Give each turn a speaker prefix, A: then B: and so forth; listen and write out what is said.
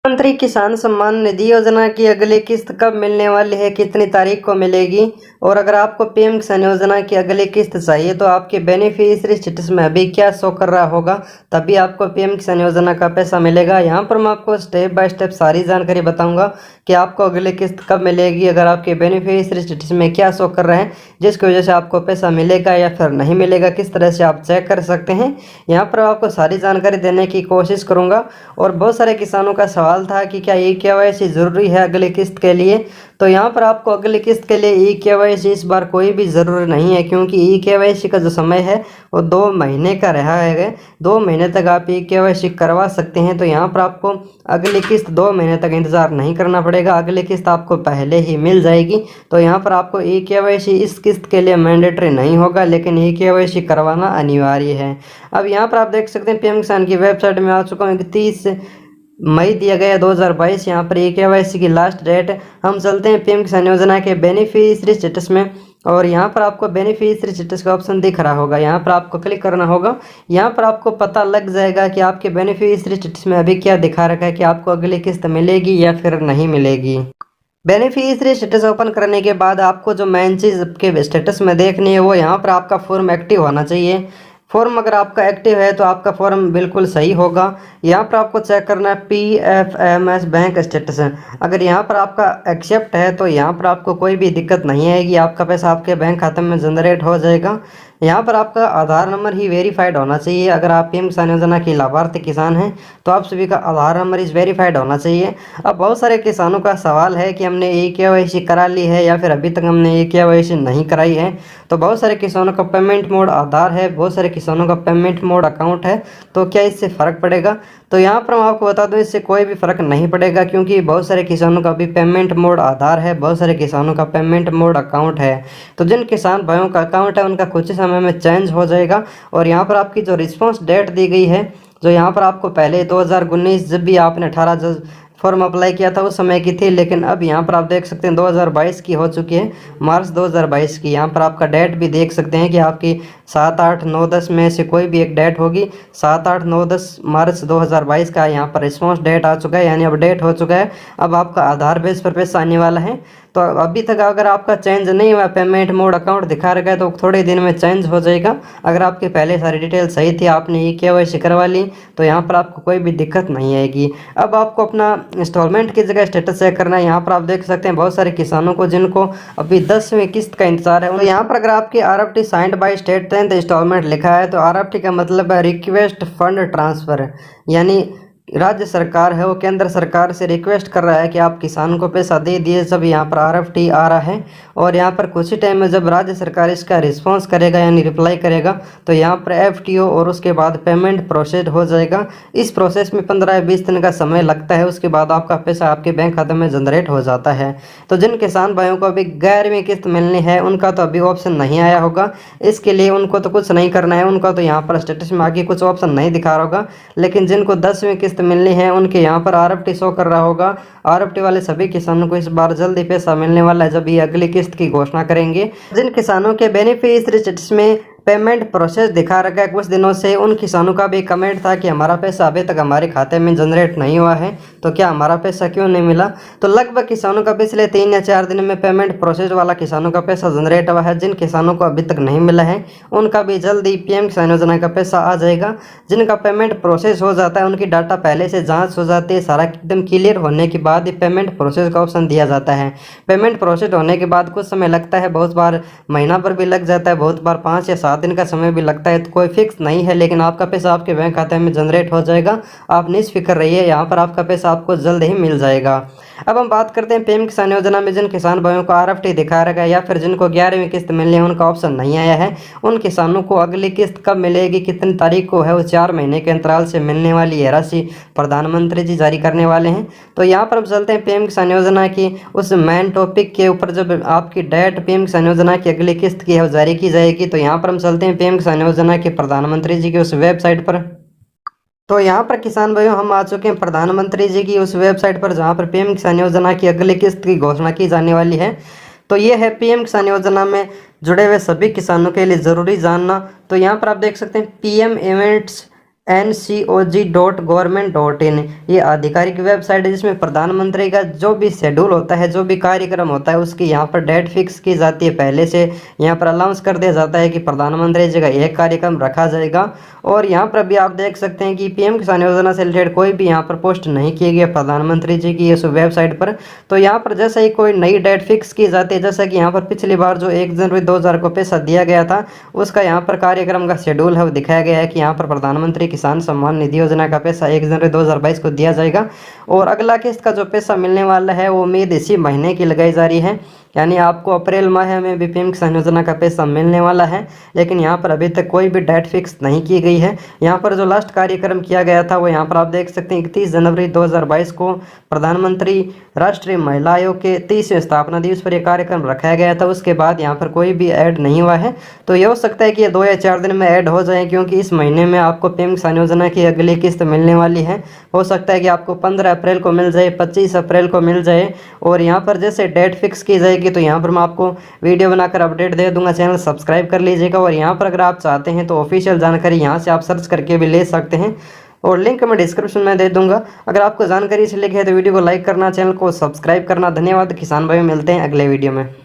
A: प्रधानमंत्री किसान सम्मान निधि योजना की अगली किस्त कब मिलने वाली है, कितनी तारीख को मिलेगी? और अगर आपको पीएम किसान योजना की अगली किस्त चाहिए तो आपके बेनिफिशियरी स्टेटस में अभी क्या शो कर रहा होगा, तभी आपको पीएम किसान योजना का पैसा मिलेगा। यहाँ पर मैं आपको स्टेप बाय स्टेप सारी जानकारी बताऊंगा कि आपको अगली किस्त कब मिलेगी, अगर आपके बेनिफिशियरी स्टेटस में क्या शो कर रहा है जिसकी वजह से आपको पैसा मिलेगा या फिर नहीं मिलेगा, किस तरह से आप चेक कर सकते हैं। यहाँ पर आपको सारी जानकारी देने की कोशिश करूँगा। और बहुत सारे किसानों का सवाल था कि क्या ई केवाईसी ज़रूरी है अगली किस्त के लिए, तो यहाँ पर आपको अगली किस्त के लिए ई केवाईसी इस बार कोई भी ज़रूरी नहीं है, क्योंकि ई केवाईसी का जो समय है वो 2 महीने का रहा है। 2 महीने तक आप ई केवाईसी करवा सकते हैं। तो यहाँ पर आपको अगली किस्त 2 महीने तक इंतज़ार नहीं करना पड़ेगा, अगली किस्त आपको पहले ही मिल जाएगी। तो यहाँ पर आपको ई केवाईसी इस किस्त के लिए मैंडेटरी नहीं होगा, लेकिन ई केवाईसी करवाना अनिवार्य है। अब यहाँ पर आप देख सकते हैं पीएम किसान की वेबसाइट में आ चुका हूँ। 31 मई दिया गया 2022, यहाँ पर ई केवाईसी की लास्ट डेट। हम चलते हैं पीएम किसान योजना के बेनिफिशियरी स्टेटस में, और यहाँ पर आपको बेनिफिशियरी स्टेटस का ऑप्शन दिख रहा होगा, यहाँ पर आपको क्लिक करना होगा। यहाँ पर आपको पता लग जाएगा कि आपके बेनिफिशियरी स्टेटस में अभी क्या दिखा रखा है कि आपको अगली किस्त मिलेगी या फिर नहीं मिलेगी। बेनिफिशियरी स्टेटस ओपन करने के बाद आपको जो मेन चीज़ के स्टेटस में देखनी है वो यहाँ पर आपका फॉर्म एक्टिव होना चाहिए। फॉर्म अगर आपका एक्टिव है तो आपका फॉर्म बिल्कुल सही होगा। यहाँ पर आपको चेक करना है PFMS बैंक स्टेटस है। अगर यहाँ पर आपका एक्सेप्ट है तो यहाँ पर आपको कोई भी दिक्कत नहीं आएगी, आपका पैसा आपके बैंक खाते में जनरेट हो जाएगा। यहाँ पर आपका आधार नंबर ही वेरीफाइड होना चाहिए। अगर आप पीएम किसान योजना के लाभार्थी किसान हैं तो आप सभी का आधार नंबर इस वेरीफाइड होना चाहिए। अब बहुत सारे किसानों का सवाल है कि हमने ई केवाईसी करा ली है या फिर अभी तक हमने ई केवाईसी नहीं कराई है। तो बहुत सारे किसानों का पेमेंट मोड आधार है, बहुत सारे किसानों का पेमेंट मोड अकाउंट है। तो क्या इससे फ़र्क पड़ेगा? तो यहाँ पर मैं आपको बता दूँ इससे कोई भी फ़र्क नहीं पड़ेगा, क्योंकि बहुत सारे किसानों का भी पेमेंट मोड आधार है, बहुत सारे किसानों का पेमेंट मोड अकाउंट है। तो जिन किसान भाइयों का अकाउंट है उनका कुछ ही समय में चेंज हो जाएगा। और यहाँ पर आपकी जो रिस्पॉन्स डेट दी गई है, जो यहाँ पर आपको पहले 2019 जब भी आपने 18 फॉर्म अप्लाई किया था उस समय की थी, लेकिन अब यहाँ पर आप देख सकते हैं 2022 की हो चुकी है, मार्च 2022 की। यहाँ पर आपका डेट भी देख सकते हैं कि आपकी 7, 8, 9, 10 में से कोई भी एक डेट होगी। 7, 8, 9, 10 मार्च 2022 का यहाँ पर रिस्पॉन्स डेट आ चुका है, यानी अपडेट हो चुका है। अब आपका आधार बेस पर पैसा आने वाला है। तो अभी तक अगर आपका चेंज नहीं हुआ, पेमेंट मोड अकाउंट दिखा रखा है, तो थोड़े दिन में चेंज हो जाएगा। अगर आपकी पहले सारी डिटेल सही थी, आपने ई केवाईसी करवा ली, तो यहाँ पर आपको कोई भी दिक्कत नहीं आएगी। अब आपको अपना इंस्टॉलमेंट की जगह स्टेटस चेक करना है। यहाँ पर आप देख सकते हैं बहुत सारे किसानों को जिनको अभी 10वीं किस्त का इंतजार है। तो यहाँ पर अगर आपकी RFT signed by state 10th instalment लिखा है तो RFT का मतलब है रिक्वेस्ट फंड ट्रांसफ़र, यानी राज्य सरकार है वो केंद्र सरकार से रिक्वेस्ट कर रहा है कि आप किसान को पैसा दे दिए। जब यहाँ पर RFT आ रहा है और यहाँ पर कुछ ही टाइम में जब राज्य सरकार इसका रिस्पांस करेगा यानी रिप्लाई करेगा तो यहाँ पर FTO और उसके बाद पेमेंट प्रोसेस हो जाएगा। इस प्रोसेस में 15 या 20 दिन का समय लगता है, उसके बाद आपका पैसा आपके बैंक खाते में जनरेट हो जाता है। तो जिन किसान भाइयों को अभी 11वीं किस्त मिलनी है उनका तो अभी ऑप्शन नहीं आया होगा, इसके लिए उनको तो कुछ नहीं करना है, उनका तो यहाँ पर स्टेटस में आगे कुछ ऑप्शन नहीं दिखा रहा होगा। लेकिन जिनको 10वीं किस्त मिलनी है उनके यहाँ पर RFT शो कर रहा होगा। RFT वाले सभी किसानों को इस बार जल्दी पैसा मिलने वाला है जब ये अगली किस्त की घोषणा करेंगे। जिन किसानों के बेनिफिशियरी स्टेटस में पेमेंट प्रोसेस दिखा रखा है कुछ दिनों से, उन किसानों का भी कमेंट था कि हमारा पैसा अभी तक हमारे खाते में जनरेट नहीं हुआ है, तो क्या हमारा पैसा क्यों नहीं मिला। तो लगभग किसानों का पिछले 3 या 4 दिन में पेमेंट प्रोसेस वाला किसानों का पैसा जनरेट हुआ है। जिन किसानों को अभी तक नहीं मिला है उनका भी जल्दी पीएम किसान योजना का पैसा आ जाएगा। जिनका पेमेंट प्रोसेस हो जाता है उनकी डाटा पहले से जाँच हो जाती है, सारा एकदम क्लियर होने के बाद ही पेमेंट प्रोसेस का ऑप्शन दिया जाता है। पेमेंट प्रोसेस होने के बाद कुछ समय लगता है, बहुत बार महीना भर भी लग जाता है, बहुत बार 5 या 7 दिन का समय भी लगता है। तो कोई फिक्स नहीं है, लेकिन आपका पैसा आपके बैंक खाते में जनरेट हो जाएगा। आप निश्फिक्र रहिए, यहाँ पर आपका पैसा आपको जल्द ही मिल जाएगा। अब हम बात करते हैं पीएम किसान योजना में जिन किसान भाइयों को RFT दिखा रखा है या फिर जिनको 11वीं किस्त मिलनी है उनका ऑप्शन नहीं आया है, उन किसानों को अगली किस्त कब मिलेगी, कितनी तारीख को है, वो 4 महीने के अंतराल से मिलने वाली है राशि प्रधानमंत्री जी जारी करने वाले हैं। तो यहाँ पर हम चलते हैं पीएम किसान योजना की उस मेन टॉपिक के ऊपर, जब आपकी डेट पीएम किसान योजना की अगली किस्त की है वो जारी की जाएगी। तो यहाँ पर हम चलते हैं पीएम किसान योजना के प्रधानमंत्री जी की उस वेबसाइट पर। तो यहाँ पर किसान भाइयों हम आ चुके हैं प्रधानमंत्री जी की उस वेबसाइट पर जहाँ पर पीएम किसान योजना की अगली किस्त की घोषणा की जाने वाली है। तो ये है पीएम किसान योजना में जुड़े हुए सभी किसानों के लिए ज़रूरी जानना। तो यहाँ पर आप देख सकते हैं PM इवेंट्स ncog.government.in ये आधिकारिक वेबसाइट है जिसमें प्रधानमंत्री का जो भी शेड्यूल होता है, जो भी कार्यक्रम होता है, उसकी यहाँ पर डेट फिक्स की जाती है। पहले से यहाँ पर अनाउंस कर दिया जाता है कि प्रधानमंत्री जी का एक कार्यक्रम रखा जाएगा। और यहाँ पर भी आप देख सकते हैं कि पीएम किसान योजना से रिलेटेड कोई भी यहाँ पर पोस्ट नहीं किए गए प्रधानमंत्री जी की इस वेबसाइट पर। तो यहाँ पर जैसे ही कोई नई डेट फिक्स की जाती है, जैसा कि यहाँ पर पिछली बार जो 1 जनवरी 2000 को पैसा दिया गया था, उसका यहाँ पर कार्यक्रम का शेड्यूल है वो दिखाया गया है कि यहाँ पर प्रधानमंत्री किसान सम्मान निधि योजना का पैसा 1 जनवरी 2022 को दिया जाएगा। और अगला किस्त का जो पैसा मिलने वाला है वो उम्मीद इसी महीने की लगाई जा रही है, यानी आपको अप्रैल माह में भी पीएम किसान योजना का पैसा मिलने वाला है। लेकिन यहाँ पर अभी तक कोई भी डेट फिक्स नहीं की गई है। यहाँ पर जो लास्ट कार्यक्रम किया गया था वो यहाँ पर आप देख सकते हैं 31 जनवरी 2022 को प्रधानमंत्री राष्ट्रीय महिला आयोग के 30वें स्थापना दिवस पर यह कार्यक्रम रखाया गया था। उसके बाद यहाँ पर कोई भी ऐड नहीं हुआ है। तो ये हो सकता है कि ये 2 या 4 दिन में ऐड हो जाए, क्योंकि इस महीने में आपको पीएम किसान योजना की अगली किस्त मिलने वाली है। हो सकता है कि आपको 15 अप्रैल को मिल जाए, 25 अप्रैल को मिल जाए। और यहाँ पर जैसे डेट फिक्स की जाएगी तो यहाँ पर मैं आपको वीडियो बनाकर अपडेट दे दूंगा। चैनल सब्सक्राइब कर लीजिएगा। और यहाँ पर अगर आप चाहते हैं तो ऑफिशियल जानकारी यहाँ से आप सर्च करके भी ले सकते हैं, और लिंक मैं डिस्क्रिप्शन में दे दूंगा। अगर आपको जानकारी अच्छी लगी है तो वीडियो को लाइक करना, चैनल को सब्सक्राइब करना। धन्यवाद किसान भाई, मिलते हैं अगले वीडियो में।